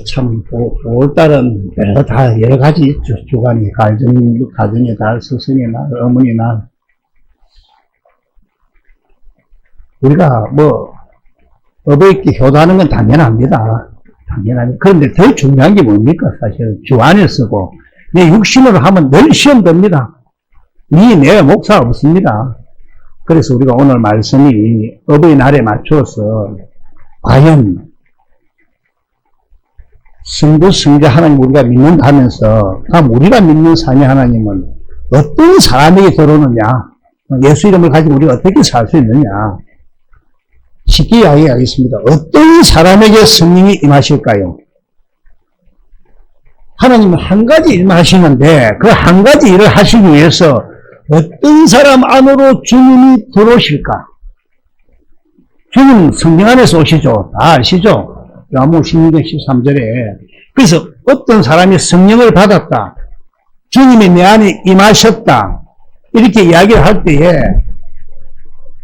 참, 5월달은 별거 다 여러 가지 있죠. 주간이, 가정의 달, 스승의 날, 어머니 날. 우리가 어버이께 효도하는 건 당연합니다. 당연합니다. 그런데 더 중요한 게 뭡니까? 사실, 주 안에 쓰고, 내 육신으로 하면 늘 시험 됩니다. 내 몫이 없습니다. 그래서 우리가 오늘 말씀이 어버이날에 맞춰서, 과연, 성부, 성자 하나님 우리가 믿는다 하면서, 우리가 믿는 사녀 하나님은 어떤 사람에게 들어오느냐, 예수 이름을 가지고 우리가 어떻게 살 수 있느냐, 쉽게 이야기하겠습니다. 어떤 사람에게 성령이 임하실까요? 하나님은 한 가지 일만 하시는데, 그 한 가지 일을 하시기 위해서 어떤 사람 안으로 주님이 들어오실까? 주님 성령 안에서 오시죠. 다 아시죠? 요한복음 16장 13절에. 그래서 어떤 사람이 성령을 받았다, 주님이 내 안에 임하셨다, 이렇게 이야기를 할 때에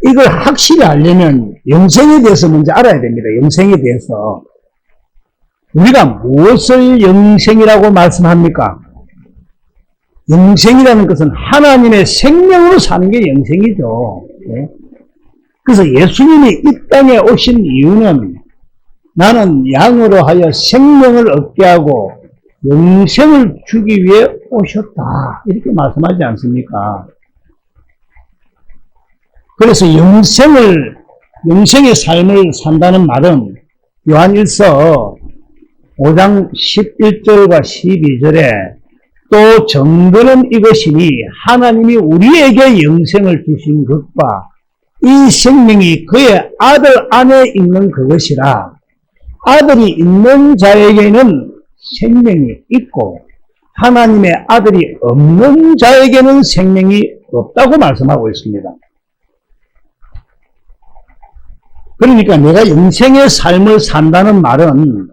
이걸 확실히 알려면 영생에 대해서 먼저 알아야 됩니다. 영생에 대해서. 우리가 무엇을 영생이라고 말씀합니까? 영생이라는 것은 하나님의 생명으로 사는 게 영생이죠. 그래서 예수님이 이 땅에 오신 이유는 나는 양으로 하여 생명을 얻게 하고 영생을 주기 위해 오셨다, 이렇게 말씀하지 않습니까? 그래서 영생의 삶을 산다는 말은 요한일서 5장 11절과 12절에 또 정거는 이것이니 하나님이 우리에게 영생을 주신 것과 이 생명이 그의 아들 안에 있는 그것이라. 아들이 있는 자에게는 생명이 있고 하나님의 아들이 없는 자에게는 생명이 없다고 말씀하고 있습니다. 그러니까 내가 영생의 삶을 산다는 말은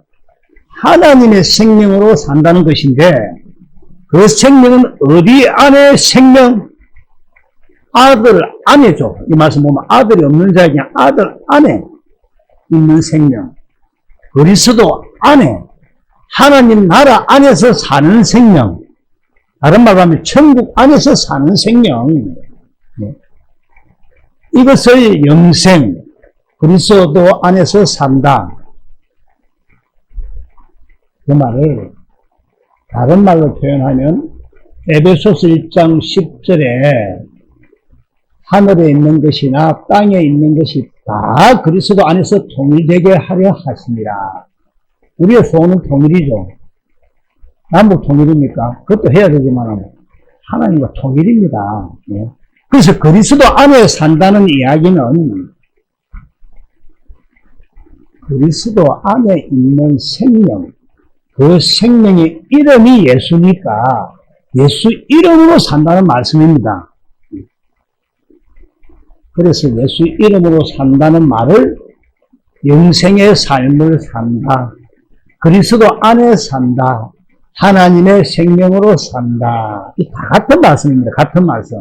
하나님의 생명으로 산다는 것인데, 그 생명은 어디 안에 생명? 아들 안에죠. 이 말씀 보면 아들이 없는 자에게 아들 안에 있는 생명, 그리스도 안에, 하나님 나라 안에서 사는 생명, 다른 말로 하면 천국 안에서 사는 생명, 이것을 영생, 그리스도 안에서 산다, 그 말을 다른 말로 표현하면 에베소서 1장 10절에 하늘에 있는 것이나 땅에 있는 것이 다 그리스도 안에서 통일되게 하려 하십니다. 우리의 소원은 통일이죠. 남북 통일입니까? 그것도 해야 되지만 하나님과 통일입니다. 그래서 그리스도 안에 산다는 이야기는 그리스도 안에 있는 생명, 그 생명의 이름이 예수니까 예수 이름으로 산다는 말씀입니다. 그래서 예수 이름으로 산다는 말을 영생의 삶을 산다, 그리스도 안에 산다, 하나님의 생명으로 산다, 이 다 같은 말씀입니다. 같은 말씀.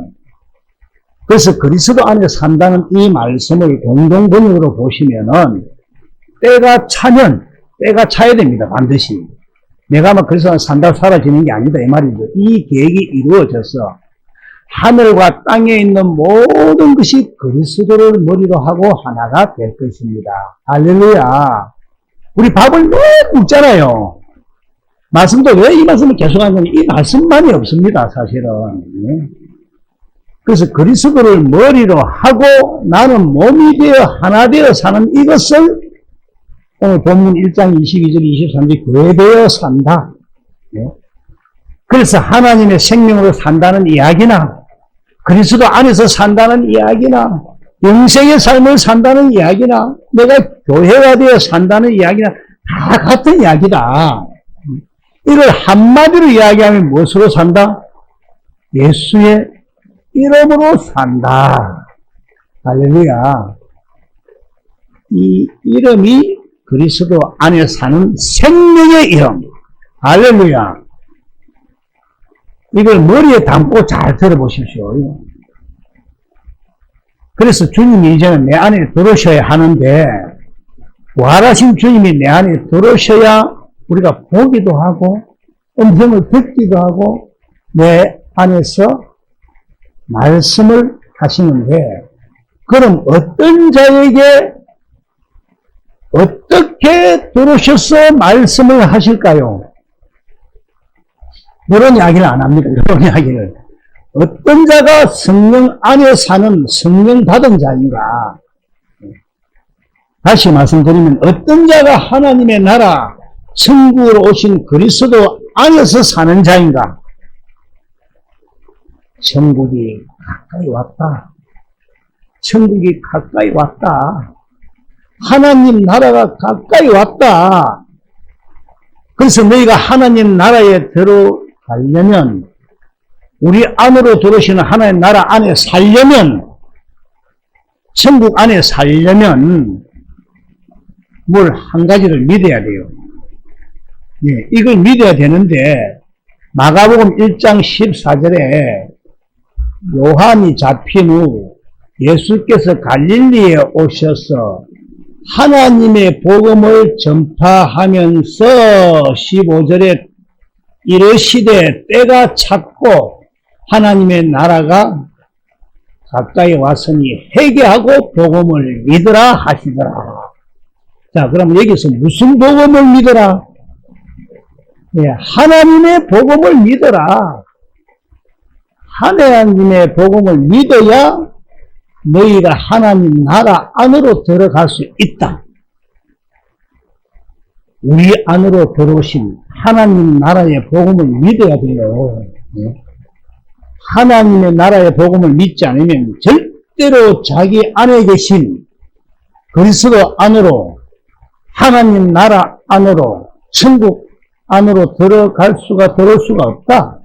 그래서 그리스도 안에 산다는 이 말씀을 공동 번역으로 보시면은 때가 차면, 때가 차야 됩니다. 반드시. 내가 막 그래서 산다고 사라지는 게 아니다, 이 말이죠. 이 계획이 이루어져서 하늘과 땅에 있는 모든 것이 그리스도를 머리로 하고 하나가 될 것입니다. 할렐루야. 우리 밥을 왜 굶잖아요. 말씀도 왜 이 말씀을 계속하는 건 이 말씀만이 없습니다, 사실은. 그래서 그리스도를 머리로 하고 나는 몸이 되어 하나 되어 사는 이것을 오늘 본문 1장 22절 23절 교회되어 산다. 그래서 하나님의 생명으로 산다는 이야기나 그리스도 안에서 산다는 이야기나 영생의 삶을 산다는 이야기나 내가 교회가 되어 산다는 이야기나 다 같은 이야기다. 이걸 한마디로 이야기하면 무엇으로 산다? 예수의 이름으로 산다. 할렐루야. 이 이름이 그리스도 안에 사는 생명의 이름. 할렐루야. 이걸 머리에 담고 잘 들어보십시오. 그래서 주님이 이제는 내 안에 들어오셔야 하는데, 부활하신 주님이 내 안에 들어오셔야 우리가 보기도 하고 음성을 듣기도 하고 내 안에서 말씀을 하시는데, 그럼 어떤 자에게 어떻게 들으셔서 말씀을 하실까요? 이런 이야기를 안 합니다. 이런 이야기를. 어떤 자가 성령 안에 사는 성령 받은 자인가? 다시 말씀드리면 어떤 자가 하나님의 나라 천국으로 오신 그리스도 안에서 사는 자인가? 천국이 가까이 왔다. 천국이 가까이 왔다. 하나님 나라가 가까이 왔다. 그래서 너희가 하나님 나라에 들어가려면, 우리 안으로 들어오시는 하나님 나라 안에 살려면, 천국 안에 살려면 뭘 한 가지를 믿어야 돼요. 예, 이걸 믿어야 되는데 마가복음 1장 14절에 요한이 잡힌 후 예수께서 갈릴리에 오셔서 하나님의 복음을 전파하면서 15절에 이르시되 때가 찼고 하나님의 나라가 가까이 왔으니 회개하고 복음을 믿으라 하시더라. 자, 그럼 여기서 무슨 복음을 믿어라? 예, 하나님의 복음을 믿어라. 하나님의 복음을 믿어야 너희가 하나님 나라 안으로 들어갈 수 있다. 우리 안으로 들어오신 하나님 나라의 복음을 믿어야 돼요. 하나님의 나라의 복음을 믿지 않으면 절대로 자기 안에 계신 그리스도 안으로, 하나님 나라 안으로, 천국 안으로 들어올 수가 없다.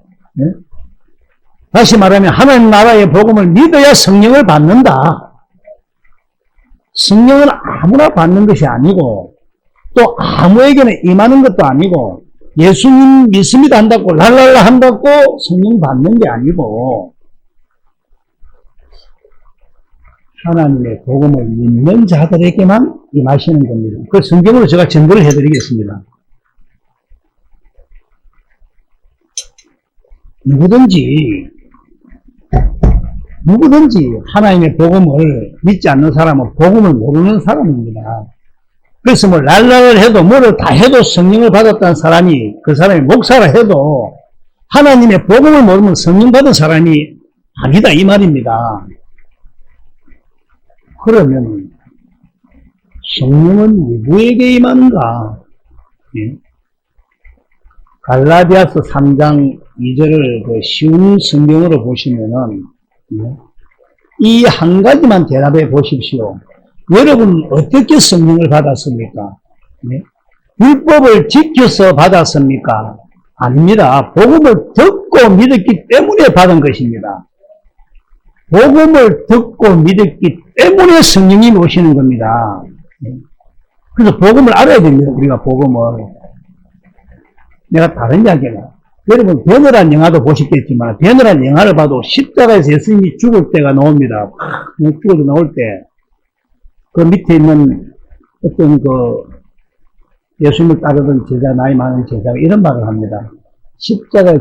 다시 말하면 하나님 나라의 복음을 믿어야 성령을 받는다. 성령은 아무나 받는 것이 아니고 또 아무에게나 임하는 것도 아니고 예수님 믿습니다 한다고 랄랄라 한다고 성령 받는 게 아니고 하나님의 복음을 믿는 자들에게만 임하시는 겁니다. 그 성경으로 제가 증거를 해드리겠습니다. 누구든지 하나님의 복음을 믿지 않는 사람은 복음을 모르는 사람입니다. 그래서 뭐 랄랄을 해도 뭐를 다 해도 성령을 받았다는 사람이, 그 사람이 목사라 해도 하나님의 복음을 모르면 성령 받은 사람이 아니다 이 말입니다. 그러면 성령은 누구에게 임하는가? 예? 갈라디아서 3장 2절을 그 쉬운 성경으로 보시면은 이 한 가지만 대답해 보십시오. 여러분 어떻게 성령을 받았습니까? 율법을 지켜서 받았습니까? 아닙니다. 복음을 듣고 믿었기 때문에 받은 것입니다. 복음을 듣고 믿었기 때문에 성령이 오시는 겁니다. 그래서 복음을 알아야 됩니다. 우리가 복음을. 내가 다른 이야기가, 여러분 베너란 영화도 보셨겠지만 베너란 영화를 봐도 십자가에서 예수님이 죽을 때가 나옵니다. 죽어서 나올 때 그 밑에 있는 어떤 그 예수님을 따르던 제자, 나이 많은 제자가 이런 말을 합니다. 십자가에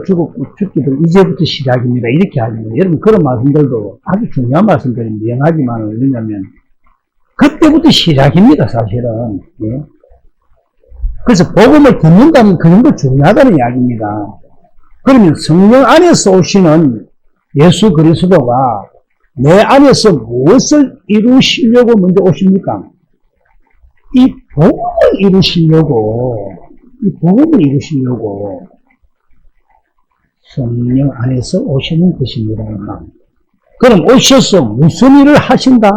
죽기도 이제부터 시작입니다. 이렇게 합니다. 여러분 그런 말씀들도 아주 중요한 말씀들입니다. 영하지만 왜냐면 그때부터 시작입니다. 사실은. 예? 그래서 복음을 듣는다는 그런 거 중요하다는 이야기입니다. 그러면 성령 안에서 오시는 예수 그리스도가 내 안에서 무엇을 이루시려고 먼저 오십니까? 이 복음을 이루시려고 성령 안에서 오시는 것입니다. 그럼 오셔서 무슨 일을 하신다?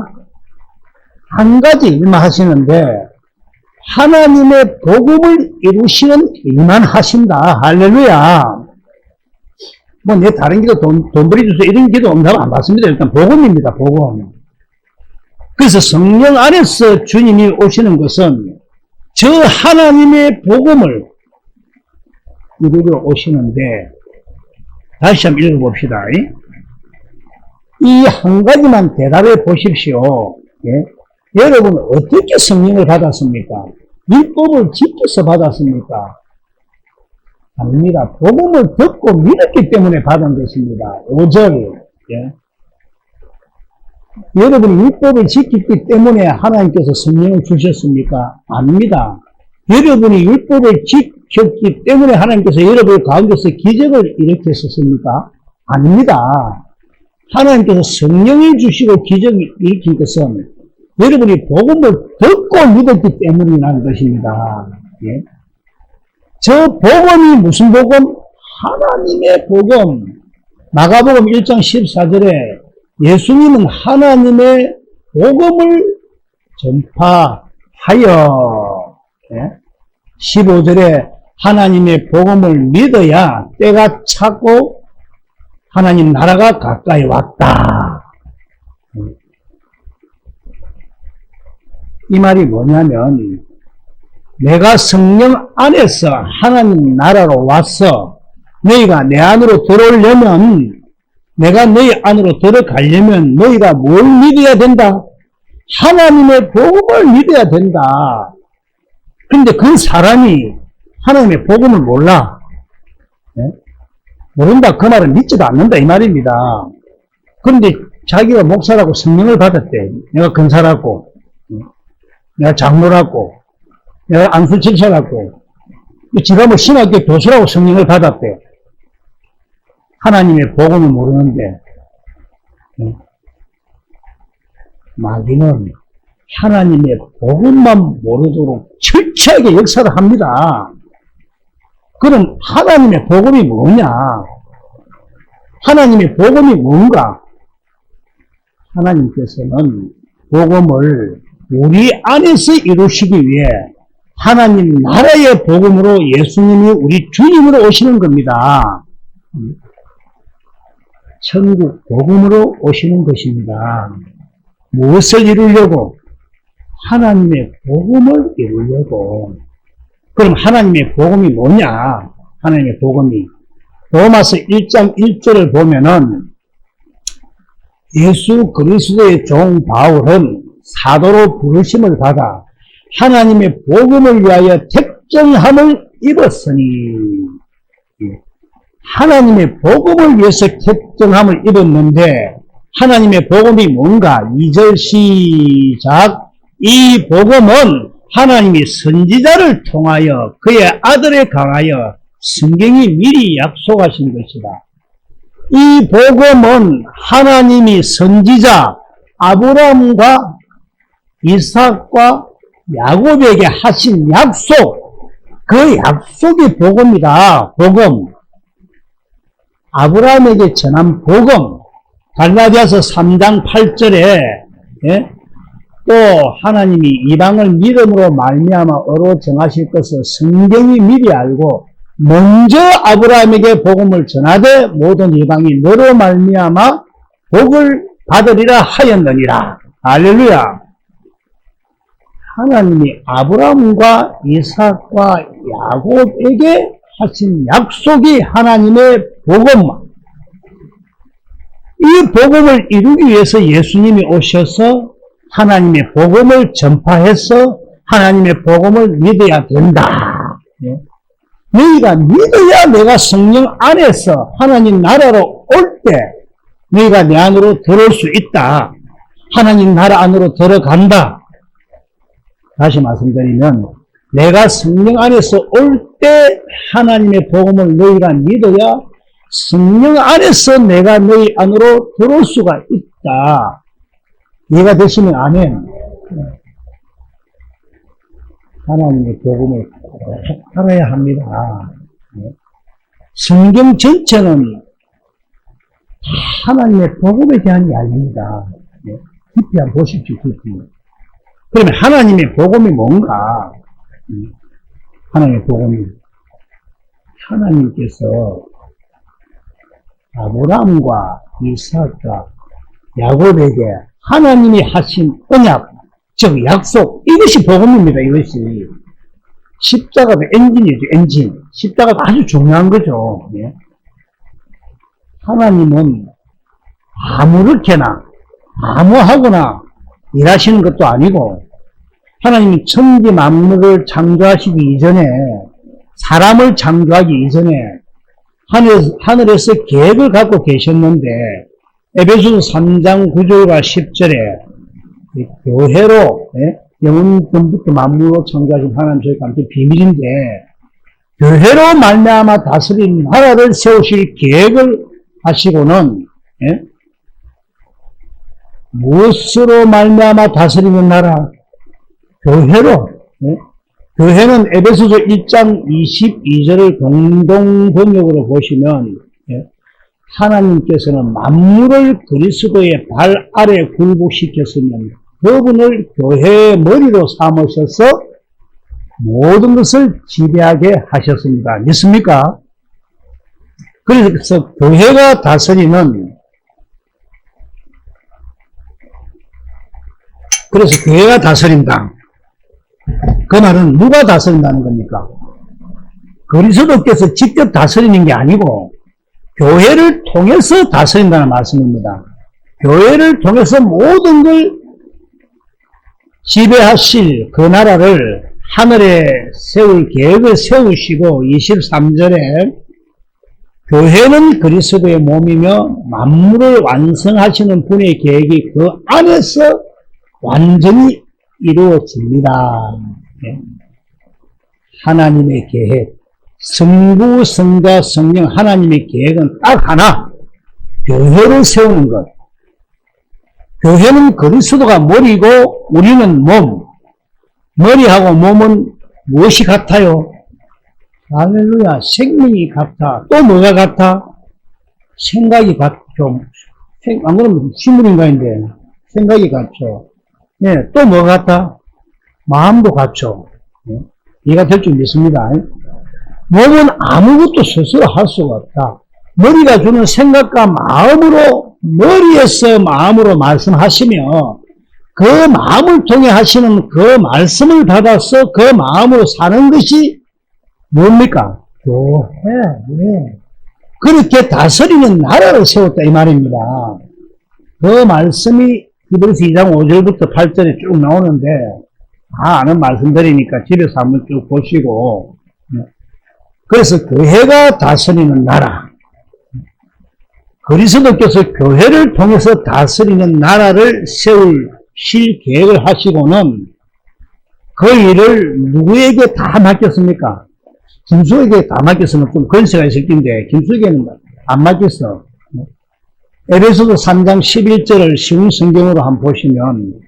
한 가지 일만 하시는데 하나님의 복음을 이루시는 일만 하신다. 할렐루야. 뭐, 내 다른 기도 돈 벌이주세요. 이런 기도 응답 안 받습니다. 일단 복음입니다. 복음. 그래서 성령 안에서 주님이 오시는 것은 저 하나님의 복음을 이루러 오시는데, 다시 한번 읽어봅시다. 이 한 가지만 대답해 보십시오. 예? 여러분은 어떻게 성령을 받았습니까? 율법을 지켜서 받았습니까? 아닙니다. 복음을 듣고 믿었기 때문에 받은 것입니다. 5절. 예. 여러분이 율법을 지켰기 때문에 하나님께서 성령을 주셨습니까? 아닙니다. 여러분이 율법을 지켰기 때문에 하나님께서 여러분 가운데서 기적을 일으켰었습니까? 아닙니다. 하나님께서 성령을 주시고 기적을 일으킨 것은 여러분이 복음을 듣고 믿었기 때문이라는 것입니다. 예? 저 복음이 무슨 복음? 하나님의 복음. 마가복음 1장 14절에 예수님은 하나님의 복음을 전파하여, 예? 15절에 하나님의 복음을 믿어야 때가 차고 하나님 나라가 가까이 왔다. 이 말이 뭐냐면 내가 성령 안에서 하나님 나라로 와서 너희가 내 안으로 들어오려면, 내가 너희 안으로 들어가려면 너희가 뭘 믿어야 된다? 하나님의 복음을 믿어야 된다. 그런데 그 사람이 하나님의 복음을 몰라. 네? 모른다 그 말은 믿지도 않는다 이 말입니다. 그런데 자기가 목사라고 성령을 받았대. 내가 근사라고, 내가 장로라고, 내가 안수칠사라고, 지가 뭐 신학교 교수라고 성령을 받았대. 하나님의 복음을 모르는데 마귀는 하나님의 복음만 모르도록 철저하게 역사를 합니다. 그럼 하나님의 복음이 뭐냐? 하나님의 복음이 뭔가? 하나님께서는 복음을 우리 안에서 이루시기 위해 하나님 나라의 복음으로 예수님이 우리 주님으로 오시는 겁니다. 천국 복음으로 오시는 것입니다. 무엇을 이루려고? 하나님의 복음을 이루려고. 그럼 하나님의 복음이 뭐냐? 하나님의 복음이 로마서 1장 1절을 보면은 예수 그리스도의 종 바울은 사도로 부르심을 받아 하나님의 복음을 위하여 택정함을 입었으니, 하나님의 복음을 위해서 택정함을 입었는데 하나님의 복음이 뭔가? 2절 시작. 이 복음은 하나님이 선지자를 통하여 그의 아들에 강하여 성경이 미리 약속하신 것이다. 이 복음은 하나님이 선지자 아브라함과 이삭과 야곱에게 하신 약속, 그 약속이 복음이다. 복음. 아브라함에게 전한 복음. 갈라디아서 3장 8절에 예? 또 하나님이 이방을 믿음으로 말미암아 의로 정하실 것을 성경이 미리 알고 먼저 아브라함에게 복음을 전하되 모든 이방이 너로 말미암아 복을 받으리라 하였느니라. 할렐루야. 하나님이 아브라함과 이삭과 야곱에게 하신 약속이 하나님의 복음. 이 복음을 이루기 위해서 예수님이 오셔서 하나님의 복음을 전파해서 하나님의 복음을 믿어야 된다. 예? 너희가 믿어야 내가 성령 안에서 하나님 나라로 올 때 너희가 내 안으로 들어올 수 있다. 하나님 나라 안으로 들어간다. 다시 말씀드리면 내가 성령 안에서 올 때 하나님의 복음을 너희가 믿어야 성령 안에서 내가 너희 안으로 들어올 수가 있다. 이해가 되시면 아멘. 하나님의 복음을 꼭 알아야 합니다. 성경 전체는 하나님의 복음에 대한 이야기입니다. 깊이 한번 보십시오. 깊이. 그러면 하나님의 복음이 뭔가? 하나님의 복음이 하나님께서 아브라함과 이삭과 야곱에게 하나님이 하신 언약, 즉 약속, 이것이 복음입니다. 이것이 십자가도 엔진이죠. 엔진. 십자가도 아주 중요한 거죠. 예? 하나님은 아무렇게나 아무하거나 일하시는 것도 아니고 하나님이 천지 만물을 창조하시기 이전에 사람을 창조하기 이전에 하늘에서 계획을 갖고 계셨는데 에베소서 3장 9절과 10절에 교회로 영원전부터 만물로 창조하신 하나님 저희가 아무튼 비밀인데 교회로 말미암아 다스린 나라를 세우실 계획을 하시고는 무엇으로 말미암아 다스리는 나라? 교회로. 교회는 에베소서 1장 22절을 공동 번역으로 보시면 하나님께서는 만물을 그리스도의 발 아래 굴복시켰으면 그분을 교회의 머리로 삼으셔서 모든 것을 지배하게 하셨습니다. 믿습니까? 그래서 교회가 다스리는 그래서 교회가 다스린다. 그 말은 누가 다스린다는 겁니까? 그리스도께서 직접 다스리는 게 아니고 교회를 통해서 다스린다는 말씀입니다. 교회를 통해서 모든 걸 지배하실 그 나라를 하늘에 세울 계획을 세우시고 23절에 교회는 그리스도의 몸이며 만물을 완성하시는 분의 계획이 그 안에서 완전히 이루어집니다. 하나님의 계획, 성부, 성자, 성령 하나님의 계획은 딱 하나, 교회를 세우는 것. 교회는 그리스도가 머리고 우리는 몸. 머리하고 몸은 무엇이 같아요? 할렐루야, 생명이 같아. 또 뭐가 같아? 생각이 같죠. 안 그러면 식물인가인데 생각이 같죠. 네, 또 뭐 같아? 마음도 같죠. 이해가 될 줄 믿습니다. 몸은 아무것도 스스로 할 수가 없다. 머리가 주는 생각과 마음으로, 머리에서 마음으로 말씀하시며, 그 마음을 통해 하시는 그 말씀을 받아서 그 마음으로 사는 것이 뭡니까? 교회. 네. 그렇게 다스리는 나라를 세웠다, 이 말입니다. 그 말씀이 히브리서 2장 5절부터 8절에 쭉 나오는데, 다 아는 말씀들이니까 집에서 한번 쭉 보시고, 그래서 교회가 다스리는 나라, 그리스도께서 교회를 통해서 다스리는 나라를 세우실 계획을 하시고는 그 일을 누구에게 다 맡겼습니까? 김수에게 다 맡겼으면 좀 권세가 있을 텐데 김수에게는 안 맡겼어. 에베소서 3장 11절을 쉬운 성경으로 한번 보시면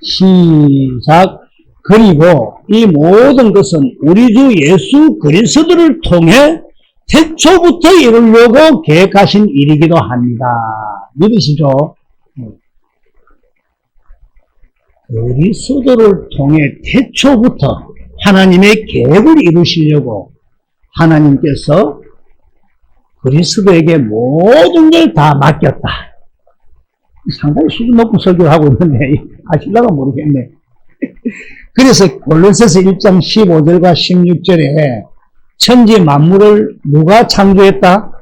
시작. 그리고 이 모든 것은 우리 주 예수 그리스도를 통해 태초부터 이루려고 계획하신 일이기도 합니다. 믿으시죠? 그리스도를 통해 태초부터 하나님의 계획을 이루시려고 하나님께서 그리스도에게 모든 걸 다 맡겼다. 상당히 수준 높은 설교를 하고 있는데 아실라가 모르겠네. 그래서 골로새서 1장 15절과 16절에 천지 만물을 누가 창조했다?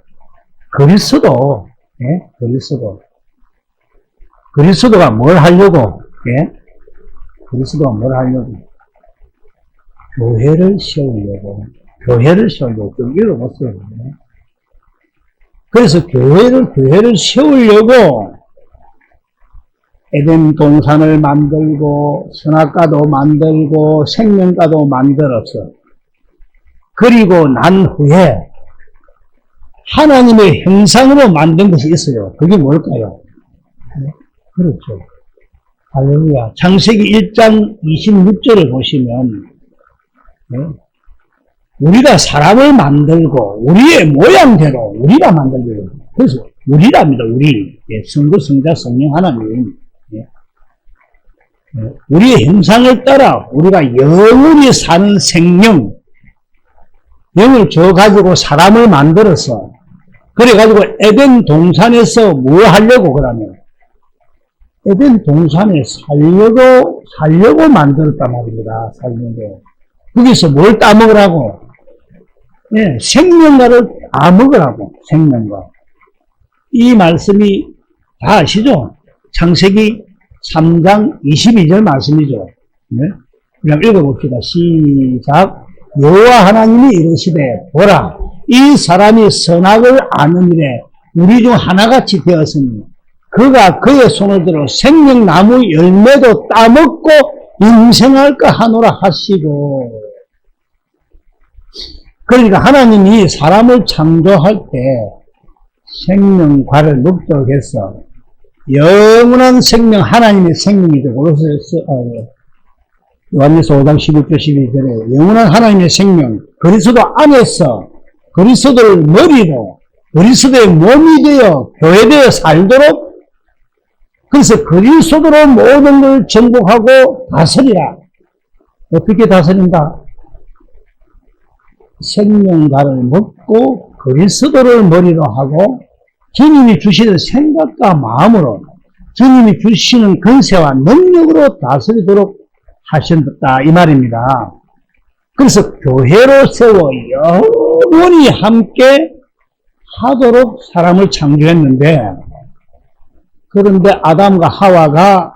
그리스도. 예? 그리스도. 그리스도가 뭘 하려고? 예? 그리스도가 뭘 하려고? 교회를 세우려고. 교회를 세우려고. 좀 읽어봤어요. 그래서 교회를 세우려고 에덴 동산을 만들고 선악과도 만들고 생명과도 만들었어. 그리고 난 후에 하나님의 형상으로 만든 것이 있어요. 그게 뭘까요? 그렇죠. 할렐루야. 창세기 1장 26절을 보시면 우리가 사람을 만들고 우리의 모양대로 우리가 만들고 그래서 우리랍니다. 우리. 성부, 성자, 성령 하나님. 우리의 형상을 따라 우리가 영원히 사는 생명, 영을 줘가지고 사람을 만들어서 그래가지고 에덴 동산에서 뭐 하려고 그러면 에덴 동산에 살려고 만들었단 말입니다. 살려고. 거기서 뭘 따먹으라고? 예, 생명과를 따먹으라고. 생명과. 이 말씀이 다 아시죠? 창세기 3장 22절 말씀이죠. 네? 그럼 읽어봅시다. 시작. 여호와 하나님이 이르시되 보라 이 사람이 선악을 아는 일에 우리 중 하나같이 되었으니 그가 그의 손을 들어 생명나무 열매도 따먹고 영생할까 하노라 하시고. 그러니까 하나님이 사람을 창조할 때 생명과를 먹도록 해서 영원한 생명, 하나님의 생명이죠. 요한일서 5장 11절 12절에 영원한 하나님의 생명, 그리스도 안에서 그리스도를 머리로 그리스도의 몸이 되어 교회되어 살도록, 그래서 그리스도로 모든 걸 정복하고 다스리라. 어떻게 다스린다? 생명과를 먹고 그리스도를 머리로 하고 주님이 주시는 생각과 마음으로 주님이 주시는 권세와 능력으로 다스리도록 하신다 이 말입니다. 그래서 교회로 세워 영원히 함께 하도록 사람을 창조했는데, 그런데 아담과 하와가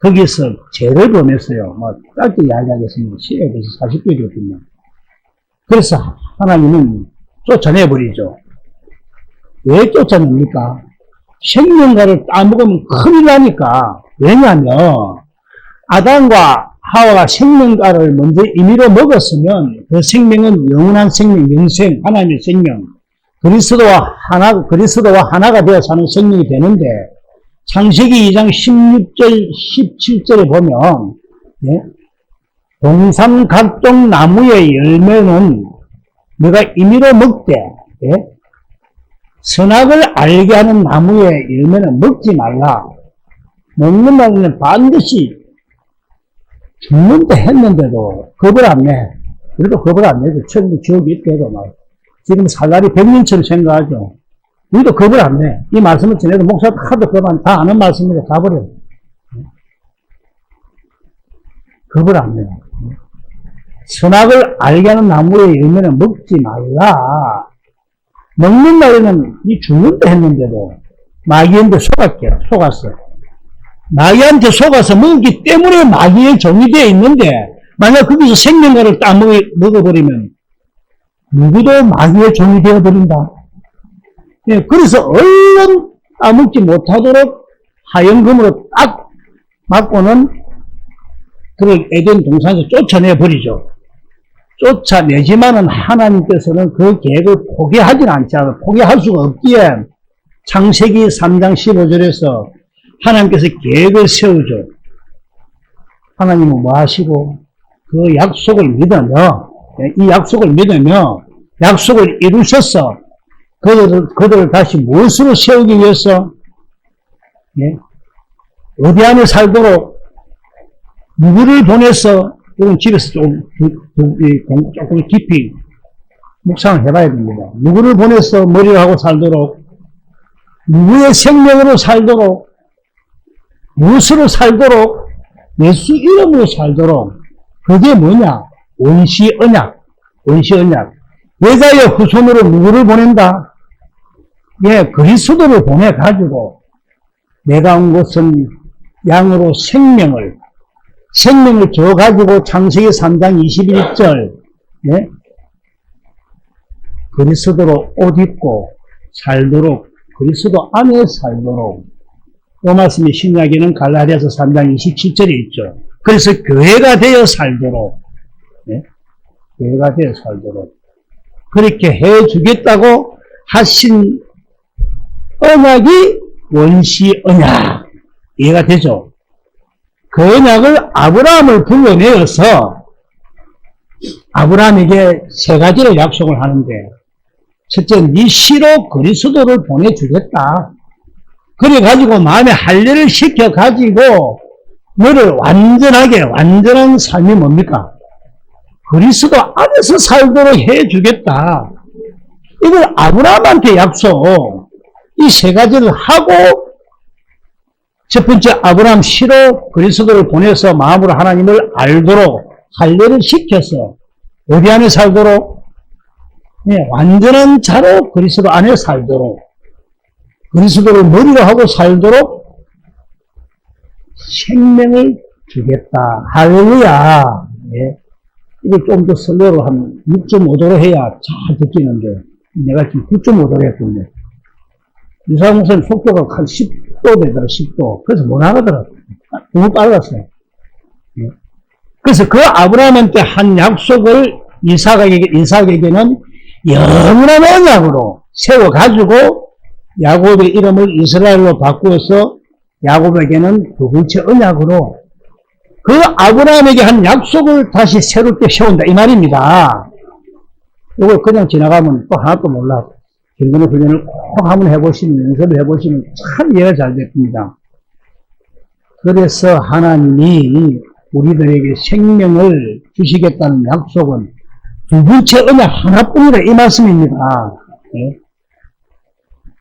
거기서 죄를 범했어요. 짧게 이야기하겠습니다. 시에 대해서 40개거든요. 그래서 하나님은 쫓아내버리죠. 왜 쫓아냅니까? 생명과를 따먹으면 큰일 나니까. 왜냐하면 아담과 하와가 생명과를 먼저 임의로 먹었으면 그 생명은 영원한 생명, 영생, 하나님의 생명, 그리스도와 하나가 되어 사는 생명이 되는데, 창세기 2장 16절, 17절에 보면, 동산 각종 나무의 열매는 너가 임의로 먹되, 선악을 알게 하는 나무의 열매는 먹지 말라. 먹는 말은 반드시 죽는다 했는데도 겁을 안 내. 그래도 겁을 안 내죠. 처음에 지옥이 있대도 막. 지금 살날이 100년처럼 생각하죠. 우리도 겁을 안 내. 이 말씀을 전해도 목사도 하도 그만 다 아는 말씀이라 가버려. 겁을 안 내. 선악을 알게 하는 나무의 열매는 먹지 말라. 먹는 날에는 이 죽는다 했는데도 마귀한테 속았어. 마귀한테 속아서 먹기 때문에 마귀의 종이 되어 있는데, 만약 거기서 생명과를 먹어버리면 누구도 마귀의 종이 되어버린다. 그래서 얼른 따먹지 못하도록 하얀금으로 딱 맞고는 그를 에덴 동산에서 쫓아내버리죠. 쫓아내지만은 하나님께서는 그 계획을 포기하진 않잖아요. 포기할 수가 없기에 창세기 3장 15절에서 하나님께서 계획을 세우죠. 하나님은 뭐 하시고 그 약속을 믿으며, 이 약속을 믿으며 약속을 이루셔서 그들을 다시 무엇으로 세우기 위해서, 어디 안에 살도록 누구를 보내서, 이건 집에서 조금 깊이 묵상을 해봐야 됩니다. 누구를 보내서 머리를 하고 살도록, 누구의 생명으로 살도록, 무엇으로 살도록, 예수 이름으로 살도록. 그게 뭐냐? 원시언약. 여자의 후손으로 누구를 보낸다? 그리스도를 보내가지고 내가 온 것은 양으로 생명을 줘가지고 창세기 3장 21절, 그리스도로 옷 입고 살도록, 그리스도 안에 살도록. 이 말씀이 신약에는 갈라디아서 3장 27절에 있죠. 그래서 교회가 되어 살도록, 교회가 되어 살도록 그렇게 해주겠다고 하신 언약이 원시 언약. 이해가 되죠? 그 언약을 아브라함을 불러내어서 아브라함에게 세 가지를 약속을 하는데, 첫째, 네 씨로 그리스도를 보내주겠다. 그래가지고 마음에 할례를 시켜가지고 너를 완전한 삶이 뭡니까? 그리스도 안에서 살도록 해주겠다. 이걸 아브라함한테 약속, 이 세 가지를 하고, 첫 번째, 아브라함 씨로 그리스도를 보내서 마음으로 하나님을 알도록 할례를 시켜서 어디 안에 살도록? 완전한 자로 그리스도 안에 살도록, 그리스도를 머리로 하고 살도록 생명을 주겠다. 할렐루야. 이걸 좀 더 슬로로 한 6.5도로 해야 잘 듣기는데, 내가 지금 9.5도로 했거든요. 이상훈 선생님 속도가 한 10도 되더라, 10도. 그래서 못 나가더라. 너무 빨랐어요. 그래서 그 아브라함한테 한 약속을 이삭에게는 영원한 언약으로 세워가지고 야곱의 이름을 이스라엘로 바꾸어서 야곱에게는 두 번째 언약으로 그 아브라함에게 한 약속을 다시 새롭게 세운다 이 말입니다. 이걸 그냥 지나가면 또 하나도 몰라. 길거리 훈련을 꼭 한번 해보시면, 연습을 해보시면 참 이해가 잘 됩니다. 그래서 하나님이 우리들에게 생명을 주시겠다는 약속은 두 번째 언약 하나뿐이다 이 말씀입니다. 네?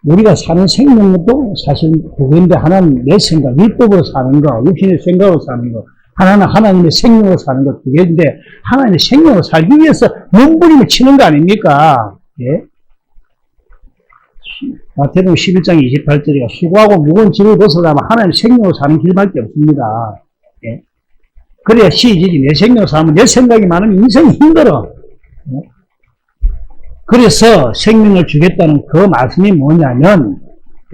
우리가 사는 생명도 사실 두 개인데 하나는 내 생각, 율법으로 사는 거, 육신의 생각으로 사는 거, 하나는 하나님의 생명으로 사는 거 두 개인데 하나님의 생명으로 살기 위해서 몸부림을 치는 거 아닙니까? 예? 마태복음 11장 28절이가 수고하고 무거운 짐을 벗어나면 하나님의 생명으로 사는 길밖에 없습니다. 예? 그래야 시지지. 내 생명으로 살면 내 생각이 많으면 인생이 힘들어. 예? 그래서 생명을 주겠다는 그 말씀이 뭐냐면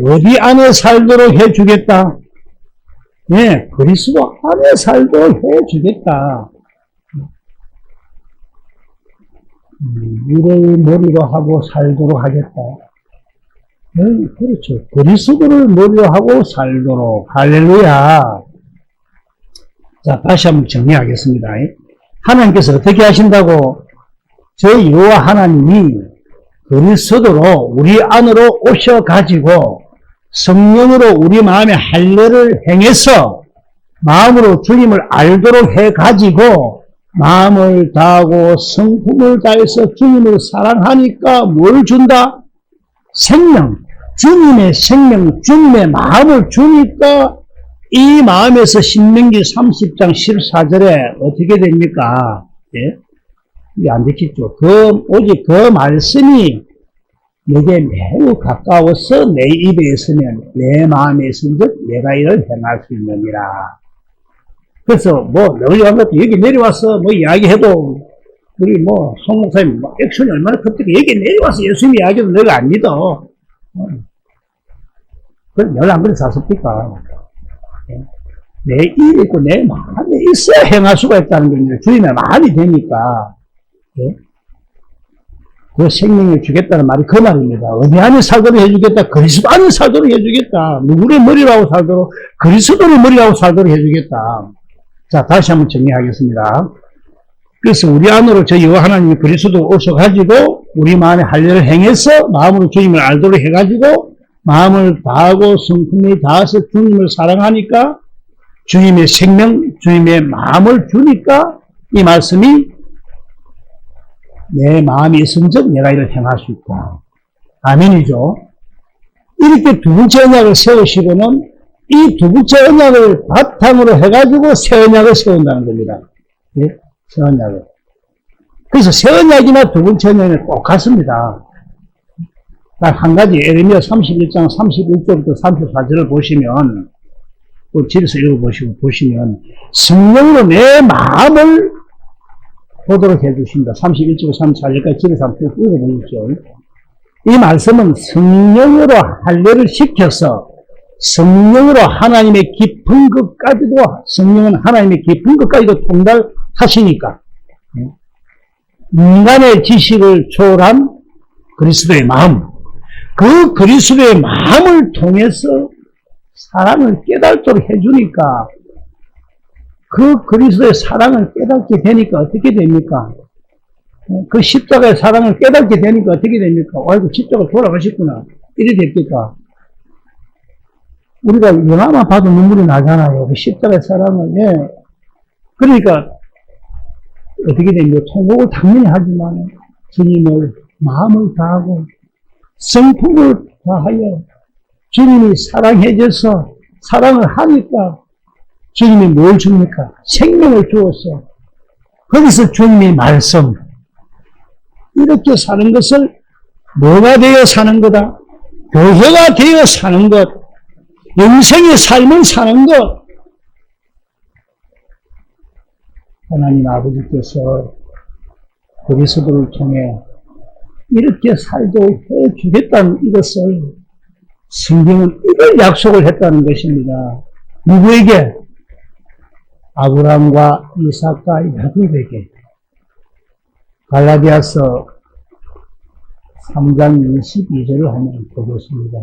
어디 안에 살도록 해주겠다. 예, 그리스도 안에 살도록 해주겠다. 이를 머리로 하고 살도록 하겠다. 네, 그렇죠. 그리스도를 머리로 하고 살도록. 할렐루야. 자, 다시 한번 정리하겠습니다. 하나님께서 어떻게 하신다고? 저희 여호와 하나님이 그리스도로 우리 안으로 오셔가지고 성령으로 우리 마음에 할례를 행해서 마음으로 주님을 알도록 해가지고 마음을 다하고 성품을 다해서 주님을 사랑하니까 뭘 준다? 생명, 주님의 생명, 주님의 마음을 주니까 이 마음에서 신명기 30장 14절에 어떻게 됩니까? 예? 이게 안 되겠죠. 오직 그 말씀이 내게 매우 가까워서 내 입에 있으면 내 마음에 있은즉 내가 이를 행할 수 있느니라. 그래서 널리 간 것도 여기 내려와서 이야기해도 우리 송 목사님 액션이 얼마나 컸다고 여기 내려와서 예수님 이야기도 내가 안 믿어. 그럼 널 안 그래 사섭니까? 내 입에 있고 내 마음에 있어야 행할 수가 있다는 겁니다. 주님의 마음이 되니까. 예? 그 생명을 주겠다는 말이 그 말입니다. 어디 안에 살도록 해주겠다. 그리스도 안에 살도록 해주겠다. 누구를 머리로 하고 살도록, 그리스도를 머리로 하고 살도록 해주겠다. 자, 다시 한번 정리하겠습니다. 그래서 우리 안으로 저 여호와 하나님이 그리스도 오셔가지고 우리 마음에 할례를 행해서 마음으로 주님을 알도록 해가지고 마음을 다하고 성품이 다해서 주님을 사랑하니까 주님의 생명, 주님의 마음을 주니까 이 말씀이 내 마음이 있은즉 내가 이를 행할 수 있다. 아멘이죠. 이렇게 두 번째 언약을 세우시고는 이 두 번째 언약을 바탕으로 해가지고 새 언약을 세운다는 겁니다. 예? 새 언약을. 그래서 새 언약이나 두 번째 언약은 똑같습니다. 딱 한 가지 예레미야 31장 31절부터 34절을 보시면 또 집에서 보시면 성령으로 내 마음을 보도록 해주신다. 31절 34절까지 집에서 한번 읽어보십시오. 이 말씀은 성령으로 할례를 시켜서 성령으로 하나님의 깊은 것까지도 성령은 하나님의 깊은 것까지도 통달하시니까 인간의 지식을 초월한 그리스도의 마음, 그 그리스도의 마음을 통해서 사랑을 깨닫도록 해주니까 그 그리스도의 사랑을 깨닫게 되니까 어떻게 됩니까? 그 십자가의 사랑을 깨닫게 되니까 어떻게 됩니까? 아이고 십자가 돌아가셨구나. 이래 됩니까? 우리가 영화만 봐도 눈물이 나잖아요. 그 십자가의 사랑을. 예. 그러니까 어떻게 됩니까? 통곡을 당연히 하지만 주님을 마음을 다하고 성품을 다하여 주님이 사랑해줘서 사랑을 하니까 주님이 뭘 줍니까? 생명을 주어서 거기서 주님의 말씀 이렇게 사는 것을 뭐가 되어 사는 거다? 교회가 되어 사는 것, 영생의 삶을 사는 것. 하나님 아버지께서 그리스도를 통해 이렇게 살도록 해주겠다는 이것을 성경은 이걸 약속을 했다는 것입니다. 누구에게? 아브라함과 이삭과 야곱에게. 갈라디아서 3장 22절을 한번 보겠습니다.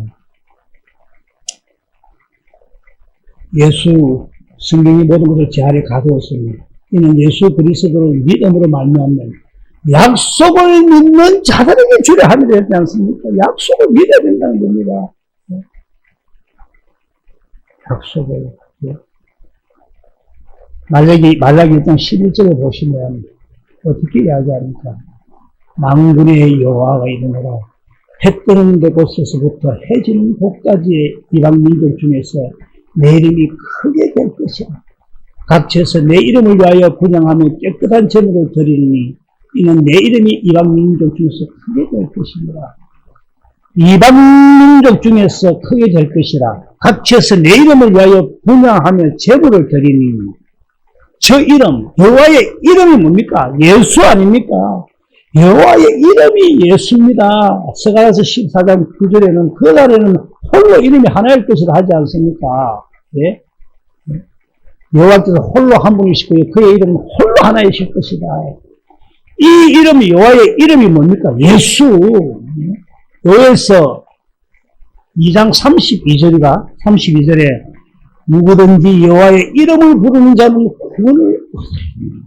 예수, 성경이 모든 것을 제 아래 가두었으니 이는 예수 그리스도를 믿음으로 말미암는 약속을 믿는 자들에게 주려 함이라 했지 않습니까? 약속을 믿어야 된다는 겁니다. 약속을. 말라기 1장 11절을 보시면 어떻게 이야기합니까? 만군의 여호와가 이르노라 해 뜨는 곳에서부터 해 지는 곳까지의 이방 민족 중에서 내 이름이 크게 될 것이라. 각처에서 내 이름을 위하여 분향하며 깨끗한 제물을 드리니 이는 내 이름이 이방 민족 중에서 크게 될 것이니라. 이방 민족 중에서 크게 될 것이라. 각처에서 내 이름을 위하여 분향하며 제물을 드리니 저 이름, 여호와의 이름이 뭡니까? 예수 아닙니까? 여호와의 이름이 예수입니다. 스가랴서 14장 9절에는 그 날에는 홀로 이름이 하나일 것이라 하지 않습니까? 예? 여호와께서 홀로 한 분이시고 그의 이름은 홀로 하나이실 것이다. 이 이름이 여호와의 이름이 뭡니까? 예수. 여기서 2장 32절에 누구든지 여호와의 이름을 부르는 자는 구원을 얻으리니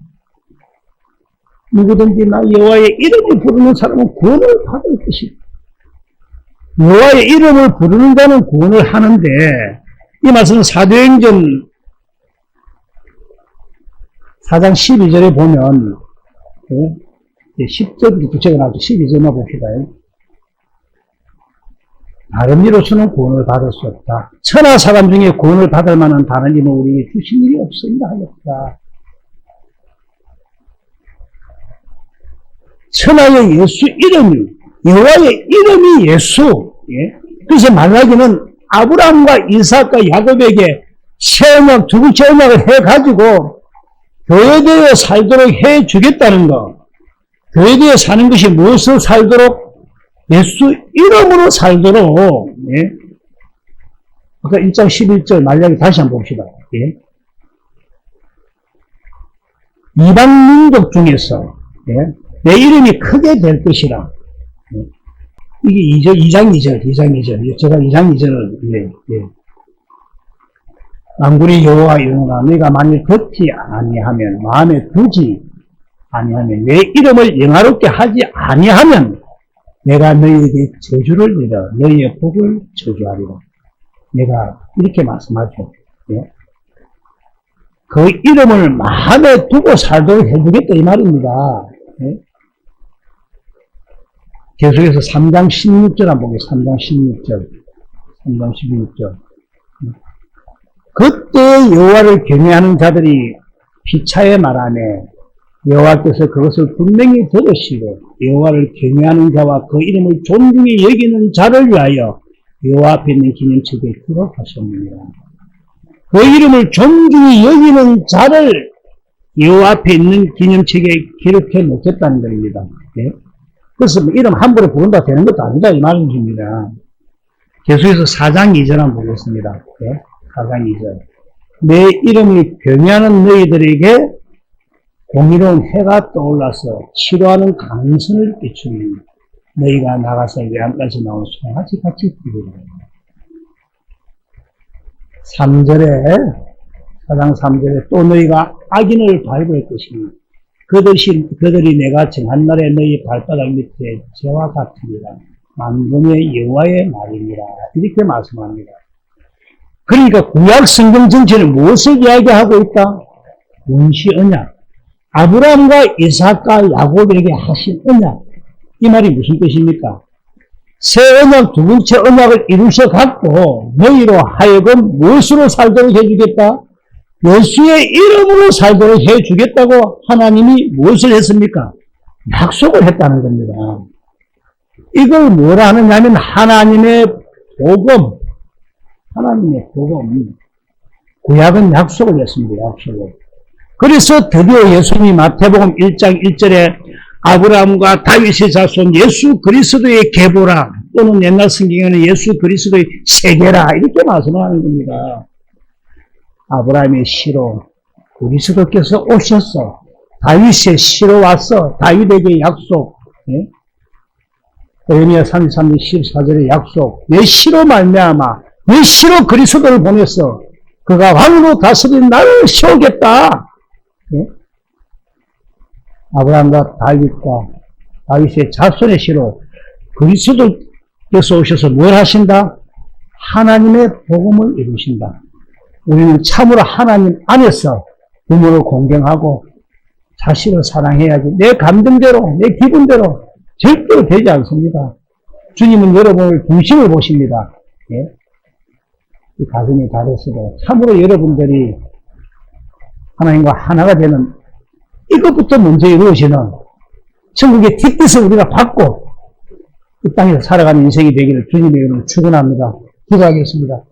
누구든지 나 여호와의 이름을 부르는 사람은 구원을 받을 것이다. 여호와의 이름을 부르는 자는 구원을 하는데 이 말씀은 사도행전 4장 12절에 보면 10절부터 제가 나왔죠. 12절만 봅시다. 다른 이로서는 구원을 받을 수 없다. 천하 사람 중에 구원을 받을 만한 다른 이는 우리에게 주신 일이 없습니다 하였다. 천하의 예수 이름이, 여호와의 이름이 예수. 예? 그래서 말라기는 아브라함과 이삭과 야곱에게 새 언약, 두 번째 언약을 해가지고 교회되어 살도록 해주겠다는 거. 교회되어 사는 것이 무엇을 살도록? 예수 이름으로 살도록. 예? 아까 1장 11절 말라기 다시 한번 봅시다. 예? 이방 민족 중에서 예? 내 이름이 크게 될 것이라. 이게 2장 2절. 제가 2장 2절을, 예. 만군의 여호와 이르노라 너희가 만일 듣지 아니하면, 마음에 두지 아니하면, 내 이름을 영화롭게 하지 아니하면, 내가 너희에게 저주를 내려 너희의 복을 저주하리라. 내가 이렇게 말씀하죠. 예. 그 이름을 마음에 두고 살도록 해주겠다 이 말입니다. 예. 계속해서 3장 16절 한번 보겠습니다. 3장 16절. 그때 여호와를 경외하는 자들이 피차에 말하네. 여호와께서 그것을 분명히 들으시고 여호와를 경외하는 자와 그 이름을 존중히 여기는 자를 위하여 여호와 앞에 있는 기념책에 기록하셨느니라. 그 이름을 존중히 여기는 자를 여호와 앞에 있는 기념책에 기록해 놓겠다는 겁니다. 예? 그래서 이름 함부로 부른다 되는 것도 아니다 이 말입니다. 계속해서 4장 2절 한번 보겠습니다. 예? 4장 2절. 내 이름을 경외하는 너희들에게 공의로운 해가 떠올라서 치료하는 강선을 비추니 너희가 나가서 외양까지 나온 송아지 같이 뛰리라. 3절에 4장 3절에 또 너희가 악인을 밟을 것이니 그들이 내가 정한 날에 너희 발바닥 밑에 재와 같으리라. 만군의 여호와의 말이니라. 이렇게 말씀합니다. 그러니까 구약 성경 전체는 무엇을 이야기하고 있다? 원시 언약. 아브라함과 이삭과 야곱에게 하신 언약. 이 말이 무슨 뜻입니까? 새 언약, 두 번째 언약을 이루셔갖고 너희로 하여금 무엇으로 살도록 해주겠다? 예수의 이름으로 살도록 해주겠다고 하나님이 무엇을 했습니까? 약속을 했다는 겁니다. 이걸 뭐라 하느냐면 하나님의 복음. 하나님의 복음. 구약은 약속을 했습니다. 약속을. 그래서 드디어 예수님이 마태복음 1장 1절에 아브라함과 다윗의 자손 예수 그리스도의 계보라 또는 옛날 성경에는 예수 그리스도의 세계라 이렇게 말씀하는 겁니다. 아브라함의 시로 그리스도께서 오셔서 다윗의 시로 와서 다윗에게 약속, 에레미야 33장 14절의 약속, 내 시로 말미암아 내 시로 그리스도를 보내서 그가 왕으로 다스린 나를 세우겠다. 아브라함과 다윗의 자손의 시로 그리스도께서 오셔서 뭘 하신다? 하나님의 복음을 이루신다. 우리는 참으로 하나님 안에서 부모를 공경하고 자식을 사랑해야지 내 감정대로 내 기분대로 절대로 되지 않습니다. 주님은 여러분을 중심을 보십니다. 이 가정이 다르서도 참으로 여러분들이 하나님과 하나가 되는 이것부터 먼저 이루어지는 천국의 뒷뜻을 우리가 받고 이 땅에서 살아가는 인생이 되기를 주님의 이름으로 축원합니다. 기도하겠습니다.